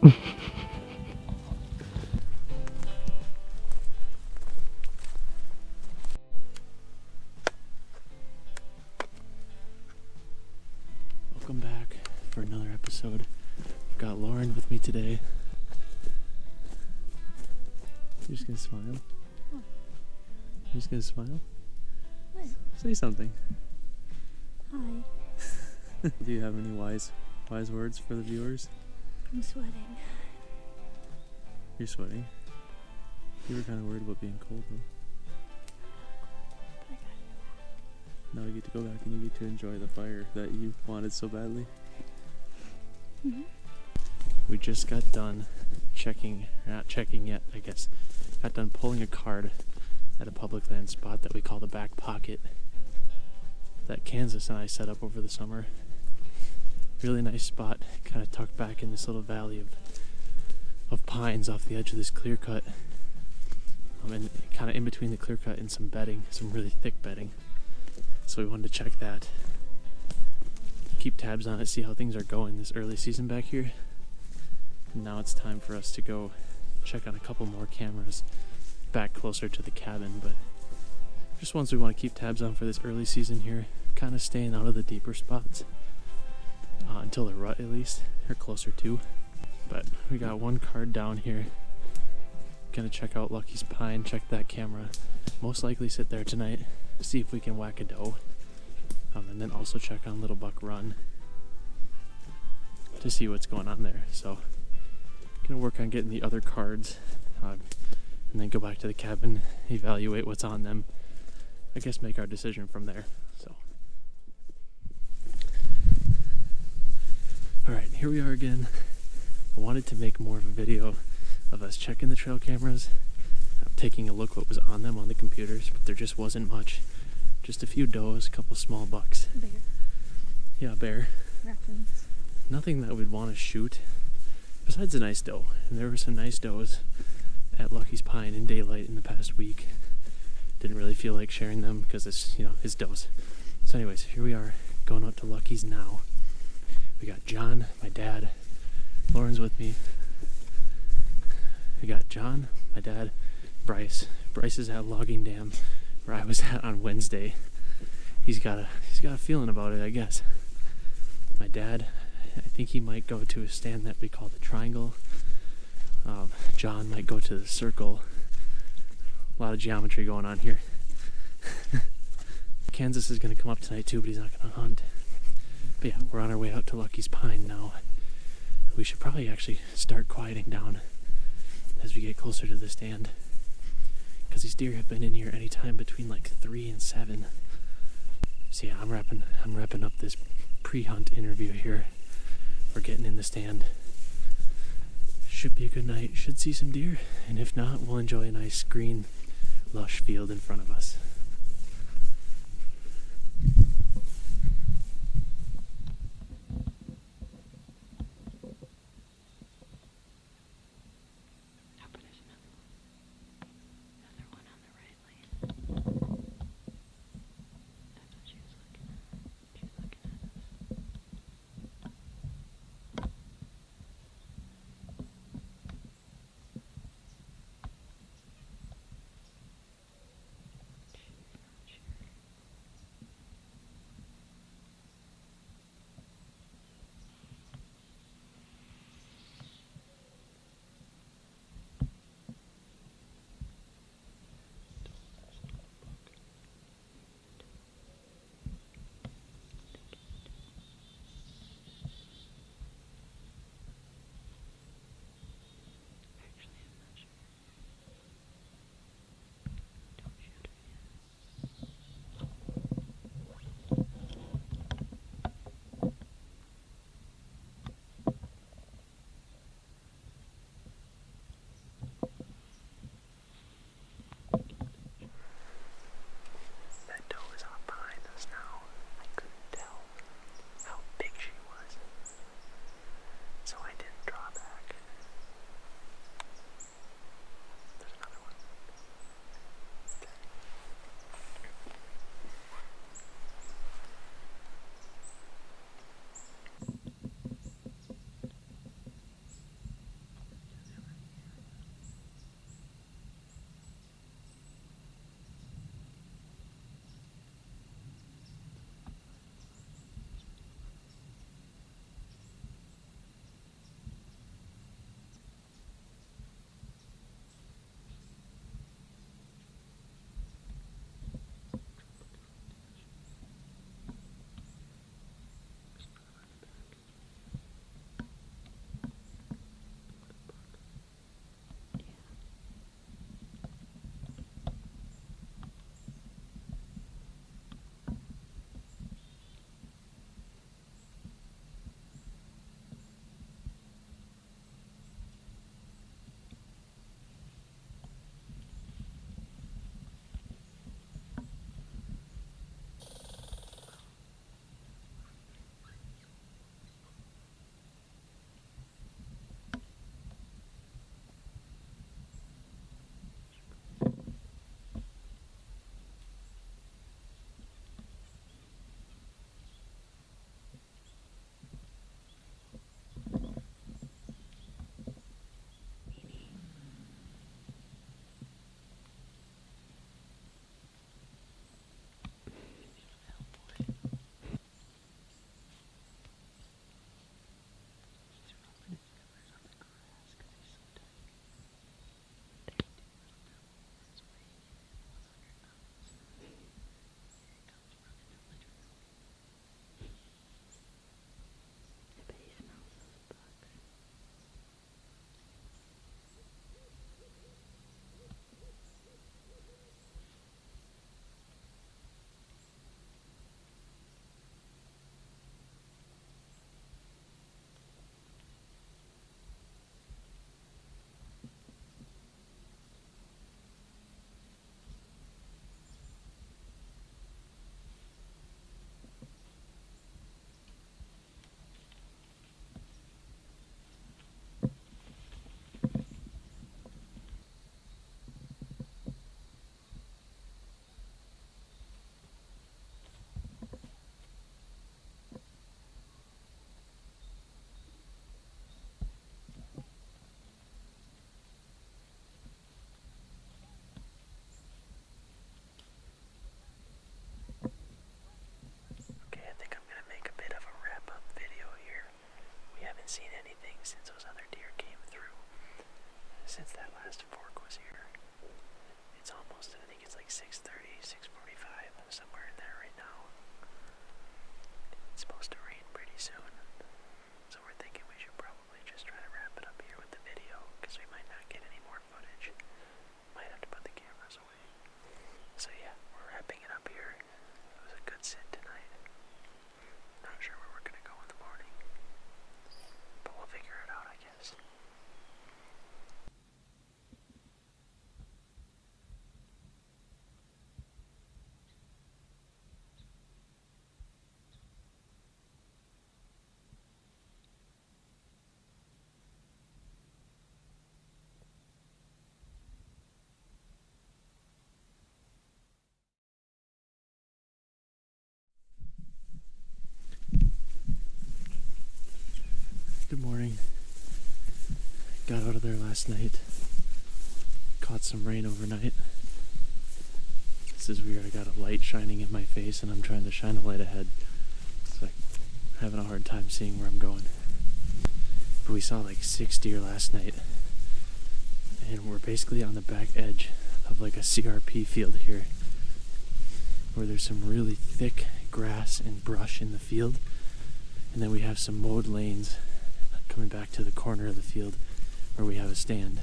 Welcome back for another episode. I've got Lauren with me today. You're just gonna smile? What? You're just gonna smile? What? Say something. Hi. Do you have any wise words for the viewers? I'm sweating. You're sweating. You were kind of worried about being cold though. But I got Now you get to go back and you get to enjoy the fire that you wanted so badly. it. Mm-hmm. We just got done not checking yet, I guess. Got done pulling a card at a public land spot that we call the back pocket that Kansas and I set up over the summer. Really nice spot, kind of tucked back in this little valley of pines off the edge of this clear cut. And kind of in between the clear cut and some bedding, some really thick bedding. So we wanted to check that. Keep tabs on it, see how things are going this early season back here. And now it's time for us to go check on a couple more cameras back closer to the cabin, but just ones we want to keep tabs on for this early season here, kind of staying out of the deeper spots until the rut at least, or closer to. But we got one card down here. Gonna check out Lucky's Pine, check that camera. Most likely sit there tonight, see if we can whack a doe. And then also check on Little Buck Run to see what's going on there. So gonna work on getting the other cards and then go back to the cabin, evaluate what's on them. I guess make our decision from there. So alright, here we are again. I wanted to make more of a video of us checking the trail cameras, taking a look what was on them on the computers, but there just wasn't much. Just a few does, a couple small bucks. Bear. Yeah, bear. Raccoons. Nothing that we'd want to shoot, besides a nice doe. And there were some nice does at Lucky's Pine in daylight in the past week. Didn't really feel like sharing them because it's, his does. So anyways, here we are, going out to Lucky's now. We got John, my dad. Lauren's with me. We got John, my dad, Bryce. Bryce is at Logging Dam, where I was at on Wednesday. He's got a feeling about it, I guess. My dad, I think he might go to a stand that we call the Triangle. John might go to the Circle. A lot of geometry going on here. Kansas is going to come up tonight too, but he's not going to hunt. But yeah, we're on our way out to Lucky's Pine now. We should probably actually start quieting down as we get closer to the stand, because these deer have been in here anytime between like 3 and 7. So yeah, I'm wrapping up this pre-hunt interview here. We're getting in the stand. Should be a good night. Should see some deer, and if not, we'll enjoy a nice green, lush field in front of us. last night. Caught some rain overnight. This is weird. I got a light shining in my face and I'm trying to shine a light ahead. It's like having a hard time seeing where I'm going. But we saw like 6 deer last night. And we're basically on the back edge of like a CRP field here, where there's some really thick grass and brush in the field. And then we have some mowed lanes coming back to the corner of the field where we have a stand.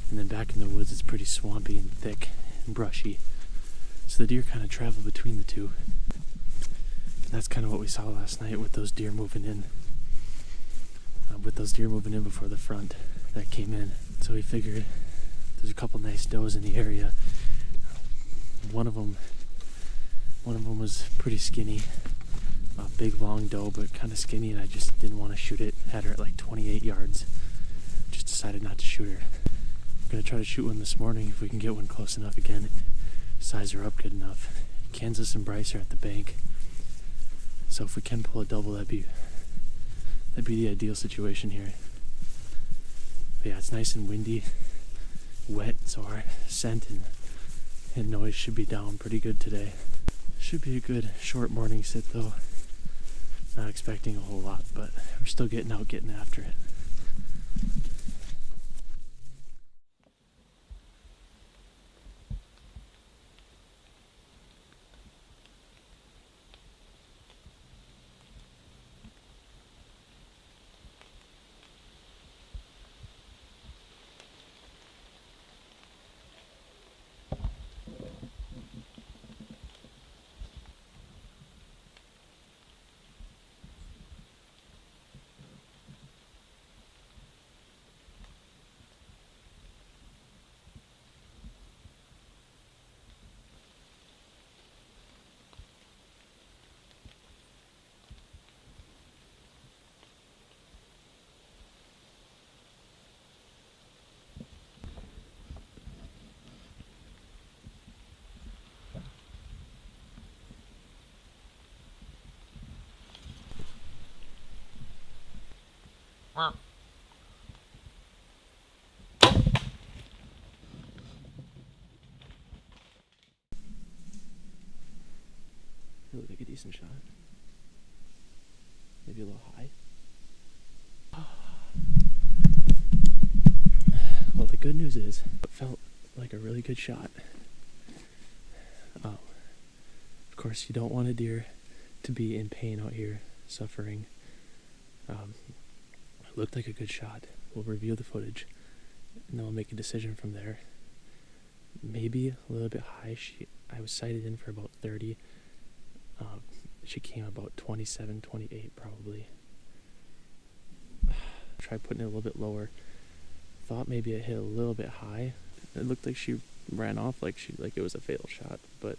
And then back in the woods it's pretty swampy and thick and brushy. So the deer kind of travel between the two. And that's kind of what we saw last night with those deer moving in. Before the front that came in. So we figured there's a couple nice does in the area. One of them was pretty skinny. A big long doe, but kind of skinny, and I just didn't want to shoot it. Had her at like 28 yards. Just decided not to shoot her. I'm gonna try to shoot one this morning if we can get one close enough again and size her up good enough. Kansas and Bryce are at the bank, so if we can pull a double, that'd be the ideal situation here. But yeah, it's nice and windy, wet, so our scent and noise should be down pretty good today. Should be a good short morning sit though. Not expecting a whole lot, but we're still getting out, getting after it. It looked like a decent shot. Maybe a little high. Well, the good news is it felt like a really good shot. Of course, you don't want a deer to be in pain out here, suffering. It looked like a good shot. We'll review the footage, and then we'll make a decision from there. Maybe a little bit high. I was sighted in for about 30. She came about 27, 28 probably. Tried putting it a little bit lower. Thought maybe it hit a little bit high. It looked like she ran off like it was a fatal shot, but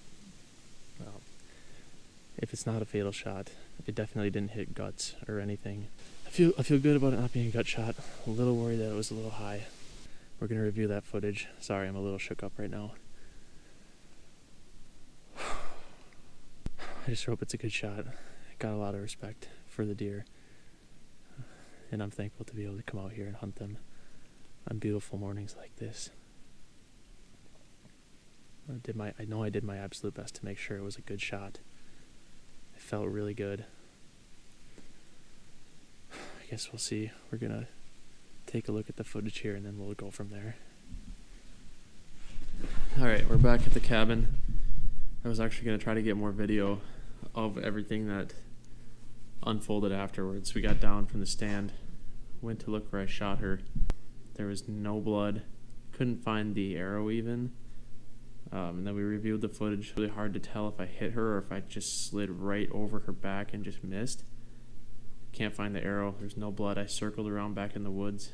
if it's not a fatal shot, it definitely didn't hit guts or anything. I feel good about it not being a gut shot. A little worried that it was a little high. We're gonna review that footage. Sorry, I'm a little shook up right now. I just hope it's a good shot. Got a lot of respect for the deer, and I'm thankful to be able to come out here and hunt them on beautiful mornings like this. I know I did my absolute best to make sure it was a good shot. It felt really good. I guess we'll see. We're gonna take a look at the footage here and then we'll go from there. Alright, we're back at the cabin. I was actually gonna try to get more video of everything that unfolded afterwards. We got down from the stand, went to look where I shot her. There was no blood. Couldn't find the arrow even. And then we reviewed the footage. Really hard to tell if I hit her or if I just slid right over her back and just missed. Can't find the arrow. There's no blood. I circled around back in the woods,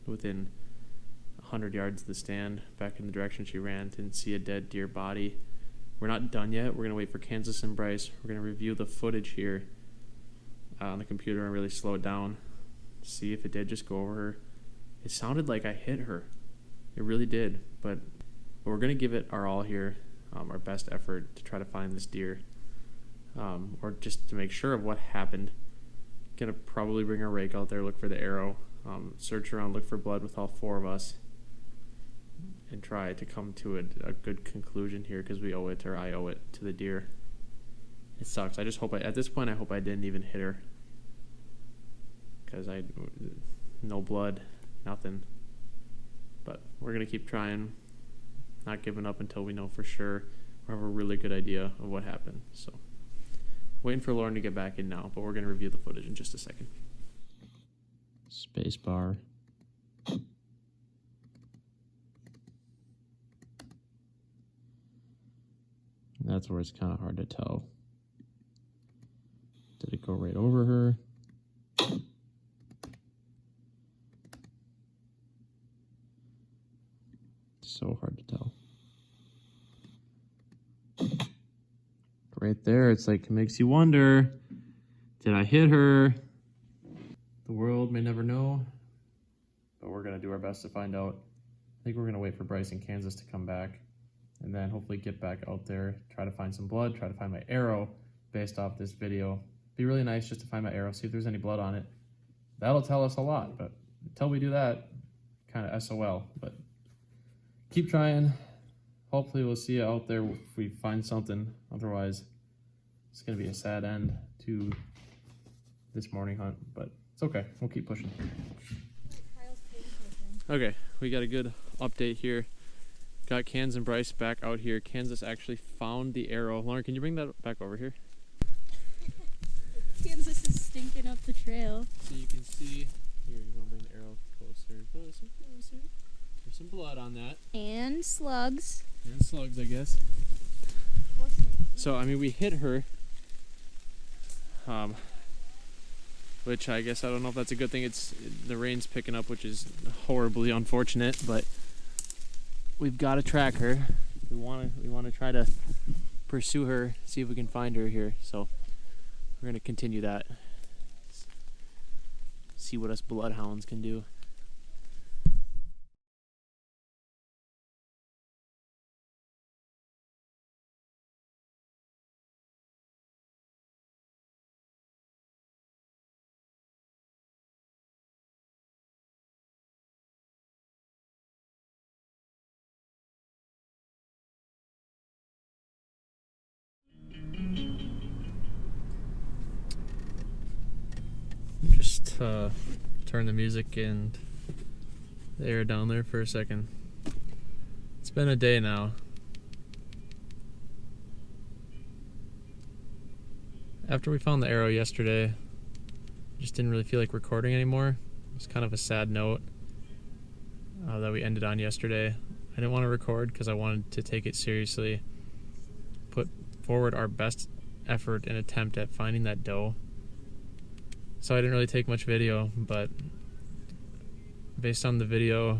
within 100 yards of the stand, back in the direction she ran. Didn't see a dead deer body. We're not done yet. We're going to wait for Kansas and Bryce. We're going to review the footage here on the computer and really slow it down. See if it did just go over her. It sounded like I hit her. It really did. But we're going to give it our all here, our best effort to try to find this deer. Or just to make sure of what happened. Going to probably bring our rake out there, look for the arrow. search around, look for blood with all 4 of us, and try to come to a good conclusion here, because we owe it, or I owe it, to the deer. It sucks. I just hope at this point I hope I didn't even hit her, because no blood, nothing. But we're gonna keep trying, not giving up until we know for sure or have a really good idea of what happened. So waiting for Lauren to get back in now, but we're gonna review the footage in just a second. Space bar. That's where it's kind of hard to tell. Did it go right over her? So hard to tell. Right there, it's like, it makes you wonder, did I hit her? The world may never know, but we're gonna do our best to find out. I think we're gonna wait for Bryce in Kansas to come back, and then hopefully get back out there, try to find some blood, try to find my arrow based off this video. Be really nice just to find my arrow, see if there's any blood on it. That'll tell us a lot, but until we do that, kind of SOL. But keep trying. Hopefully we'll see you out there if we find something. Otherwise, it's gonna be a sad end to this morning hunt, but it's okay. We'll keep pushing. Okay, we got a good update here. Got Kansas and Bryce back out here. Kansas actually found the arrow. Lauren, can you bring that back over here? Kansas is stinking up the trail. So you can see, here, you want to bring the arrow closer. There's some blood on that. And slugs. And slugs, I guess. So, I mean, we hit her. Which I guess, I don't know if that's a good thing. The rain's picking up, which is horribly unfortunate, but we've got to track her. We want to try to pursue her, see if we can find her here. So we're going to continue that. See what us bloodhounds can do. Just turn the music and the air down there for a second. It's been a day now. After we found the arrow yesterday, I just didn't really feel like recording anymore. It was kind of a sad note that we ended on yesterday. I didn't want to record because I wanted to take it seriously, put forward our best effort and attempt at finding that doe. So I didn't really take much video, but based on the video,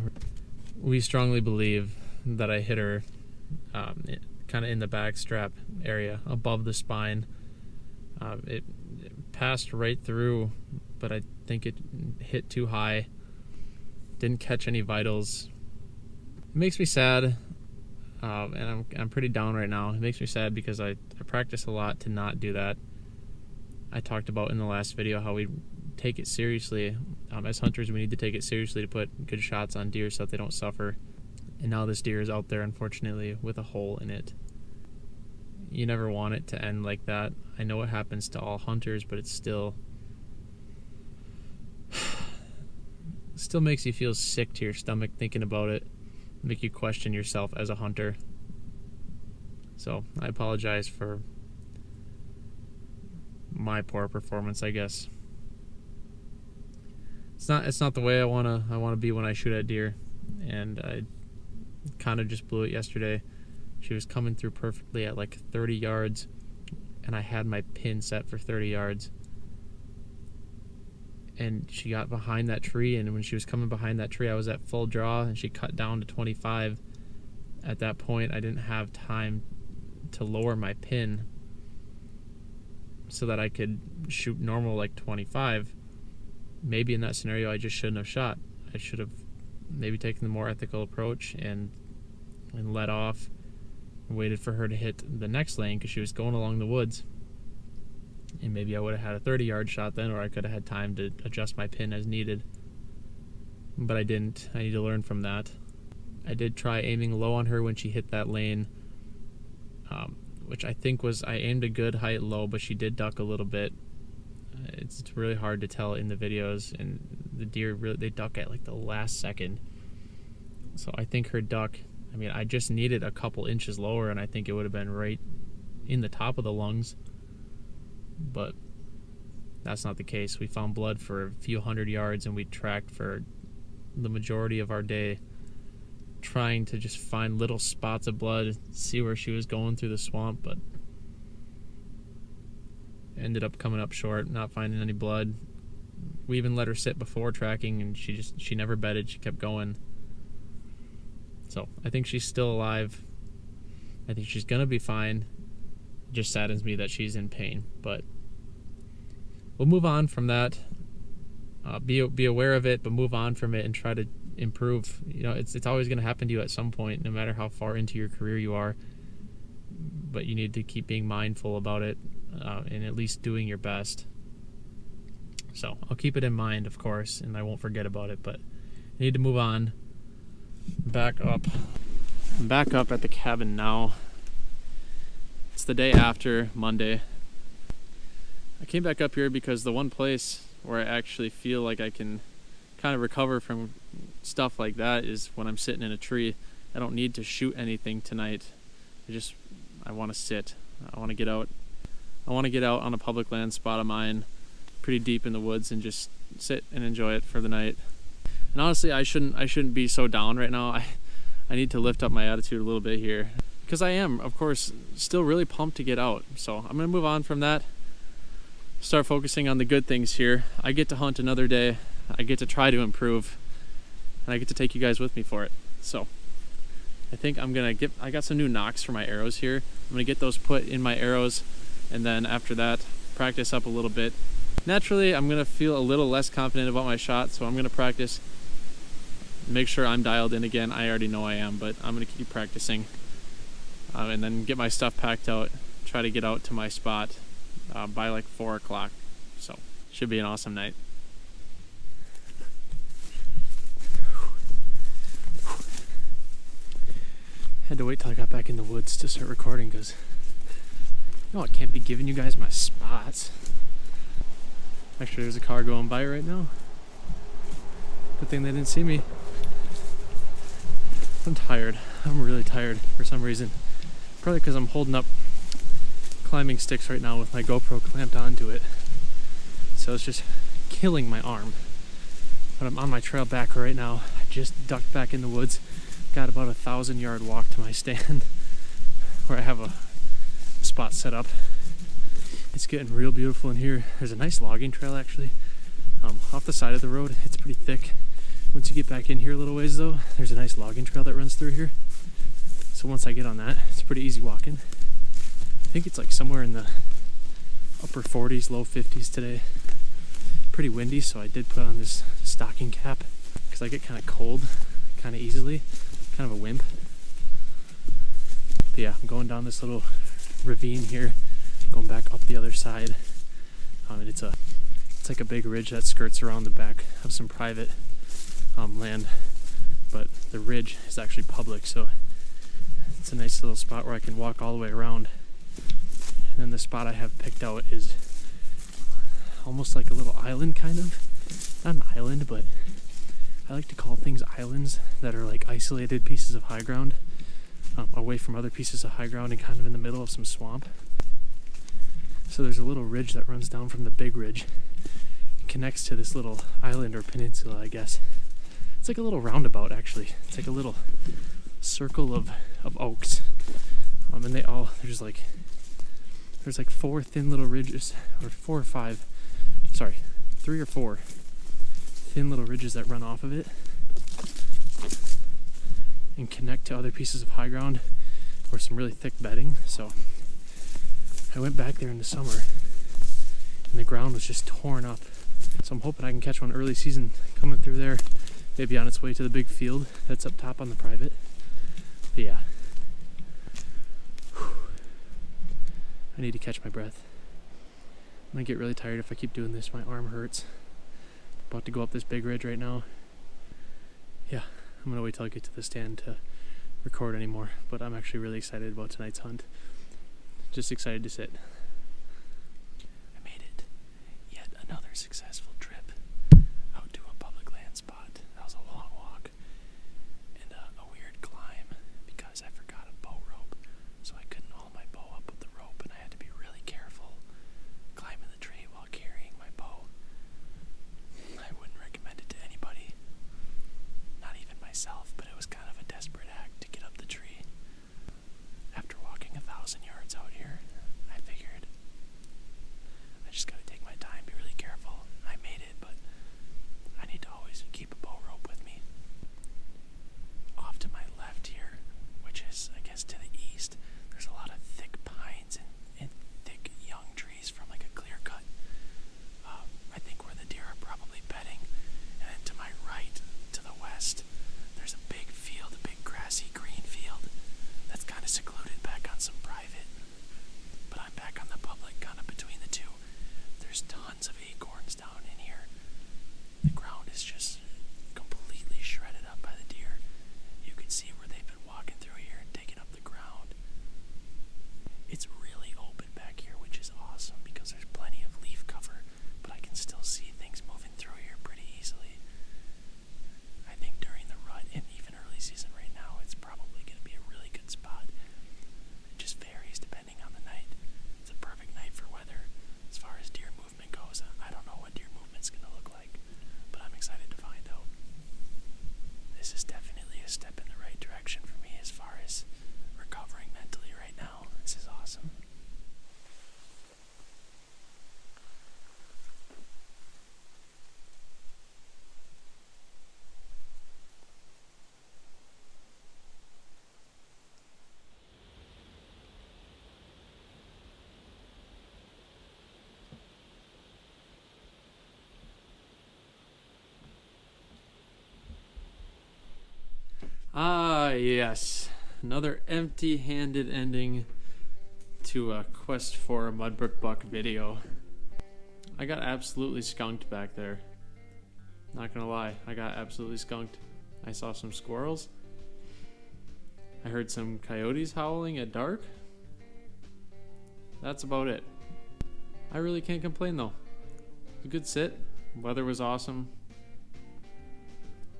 we strongly believe that I hit her kind of in the back strap area, above the spine. It passed right through, but I think it hit too high. Didn't catch any vitals. It makes me sad, and I'm pretty down right now. It makes me sad because I practice a lot to not do that. I talked about in the last video how we take it seriously. As hunters, we need to take it seriously to put good shots on deer so that they don't suffer. And now this deer is out there, unfortunately, with a hole in it. You never want it to end like that. I know it happens to all hunters, but it still makes you feel sick to your stomach thinking about it. Make you question yourself as a hunter. So I apologize for my poor performance, I guess. It's not the way I wanna be when I shoot at deer, and I kind of just blew it yesterday. She was coming through perfectly at like 30 yards, and I had my pin set for 30 yards. And she got behind that tree, and when she was coming behind that tree, I was at full draw, and she cut down to 25. At that point, I didn't have time to lower my pin so that I could shoot normal like 25. Maybe in that scenario I just shouldn't have shot. I should have maybe taken the more ethical approach and let off and waited for her to hit the next lane because she was going along the woods. And maybe I would have had a 30-yard shot then, or I could have had time to adjust my pin as needed. but I didn't. I need to learn from that. I did try aiming low on her when she hit that lane, which I think was, I aimed a good height low, but she did duck a little bit. It's really hard to tell in the videos, and the deer really, they duck at like the last second. So I think her duck, I mean, I just needed a couple inches lower and I think it would have been right in the top of the lungs, but that's not the case. We found blood for a few hundred yards and we tracked for the majority of our day trying to just find little spots of blood, see where she was going through the swamp, but ended up coming up short, not finding any blood. We even let her sit before tracking and she never bedded, she kept going. So I think she's still alive. I think she's gonna be fine. It just saddens me that she's in pain, but we'll move on from that. Be aware of it, but move on from it and try to improve. You know, it's always gonna happen to you at some point, no matter how far into your career you are. But you need to keep being mindful about it and at least doing your best. So I'll keep it in mind, of course, and I won't forget about it. But I need to move on. Back up. I'm back up at the cabin now. It's the day after Monday. I came back up here because the one place where I actually feel like I can kind of recover from stuff like that is when I'm sitting in a tree. I don't need to shoot anything tonight. I want to sit. I want to get out. I want to get out on a public land spot of mine, pretty deep in the woods, and just sit and enjoy it for the night. And honestly, I shouldn't be so down right now. I need to lift up my attitude a little bit here, because I am, of course, still really pumped to get out. So I'm gonna move on from that. Start focusing on the good things here. I get to hunt another day. I get to try to improve, and I get to take you guys with me for it. So I think I got some new nocks for my arrows here. I'm gonna get those put in my arrows, and then after that, practice up a little bit. Naturally, I'm gonna feel a little less confident about my shot, so I'm gonna practice, make sure I'm dialed in again. I already know I am, but I'm gonna keep practicing, and then get my stuff packed out, try to get out to my spot by like 4 o'clock. So should be an awesome night. Had to wait till I got back in the woods to start recording, because I can't be giving you guys my spots. Actually, there's a car going by right now. Good thing they didn't see me. I'm tired. I'm really tired for some reason. Probably because I'm holding up climbing sticks right now with my GoPro clamped onto it. So it's just killing my arm. But I'm on my trail back right now. I just ducked back in the woods. Got about 1,000-yard walk to my stand where I have a spot set up. It's getting real beautiful in here. There's a nice logging trail actually off the side of the road. It's pretty thick. Once you get back in here a little ways though, there's a nice logging trail that runs through here. So once I get on that, it's pretty easy walking. I think it's like somewhere in the upper 40s, low 50s today. Pretty windy, so I did put on this stocking cap because I get kind of cold kind of easily, kind of a wimp. But yeah, I'm going down this little ravine here, going back up the other side, and it's like a big ridge that skirts around the back of some private land, but the ridge is actually public, so it's a nice little spot where I can walk all the way around. And then the spot I have picked out is almost like a little island, kind of. Not an island, but I like to call things islands that are like isolated pieces of high ground, away from other pieces of high ground and kind of in the middle of some swamp. So there's a little ridge that runs down from the big ridge. It connects to this little island or peninsula, I guess. It's like a little roundabout, actually. It's like a little circle of oaks. And there's like 4 thin little ridges, or 4 or 5, sorry, 3 or 4 thin little ridges that run off of it and connect to other pieces of high ground or some really thick bedding. So I went back there in the summer and the ground was just torn up. So I'm hoping I can catch one early season coming through there, maybe on its way to the big field that's up top on the private. But yeah, I need to catch my breath. I'm gonna get really tired if I keep doing this. My arm hurts. About to go up this big ridge right now. yeah, I'm gonna wait till I get to the stand to record anymore, but I'm actually really excited about tonight's hunt. Just excited to sit. I made it. Yet another successful trip out to a public land spot. That was a long walk and a weird climb because I forgot a bow rope, so I couldn't hold my bow up with the rope, and I had to be really careful climbing the tree while carrying my bow. I wouldn't recommend it to anybody, not even myself, but it was kind of a desperate act to get up the tree. After walking 1,000 yards out here, I figured I just gotta take my time, be really careful. I made it, but I need to always keep a bow rope with me. Off to my left here, which is, I guess, to the east, there's a lot of thick pines and thick young trees from like a clear cut. I think where the deer are probably bedding. And then to my right, to the west, there's a big field, a big grassy green field that's kind of secluded back on some private. But I'm back on the public, kind of between the two. There's tons of acorns down in here. The ground is just completely shredded up by the deer. You can see where they've been walking through here and digging up the ground. It's really open back here, which is awesome because there's plenty of leaf cover, but I can still see things moving through here pretty easily. I think during the rut and even early season right now, it's probably going to be a really good spot. It just varies depending on the night. It's a perfect night for weather. As far as deer movement goes, I don't know what deer movement's going to look like, but I'm excited to find out. This is definitely a step in the right direction for me as far as recovering mentally right now. This is awesome. Ah, yes. Another empty-handed ending to a Quest for a Mudbrook Buck video. I got absolutely skunked back there. Not gonna lie, I got absolutely skunked. I saw some squirrels. I heard some coyotes howling at dark. That's about it. I really can't complain though. It was a good sit. Weather was awesome.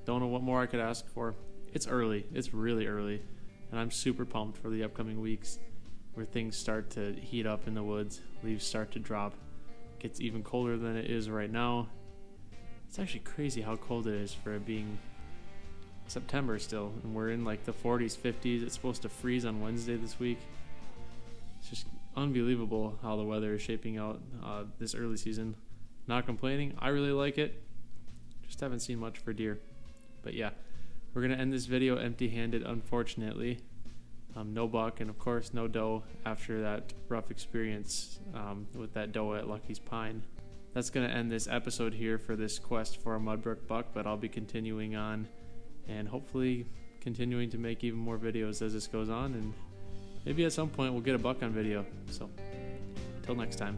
Don't know what more I could ask for. It's early. It's really early. And I'm super pumped for the upcoming weeks where things start to heat up in the woods. Leaves start to drop. Gets even colder than it is right now. It's actually crazy how cold it is for it being September still. And we're in like the 40s, 50s. It's supposed to freeze on Wednesday this week. It's just unbelievable how the weather is shaping out this early season. Not complaining. I really like it. Just haven't seen much for deer. But yeah. We're going to end this video empty-handed, unfortunately. No buck and, of course, no doe after that rough experience with that doe at Lucky's Pine. That's going to end this episode here for this quest for a Mudbrook buck, but I'll be continuing on and hopefully continuing to make even more videos as this goes on, and maybe at some point we'll get a buck on video. So, until next time.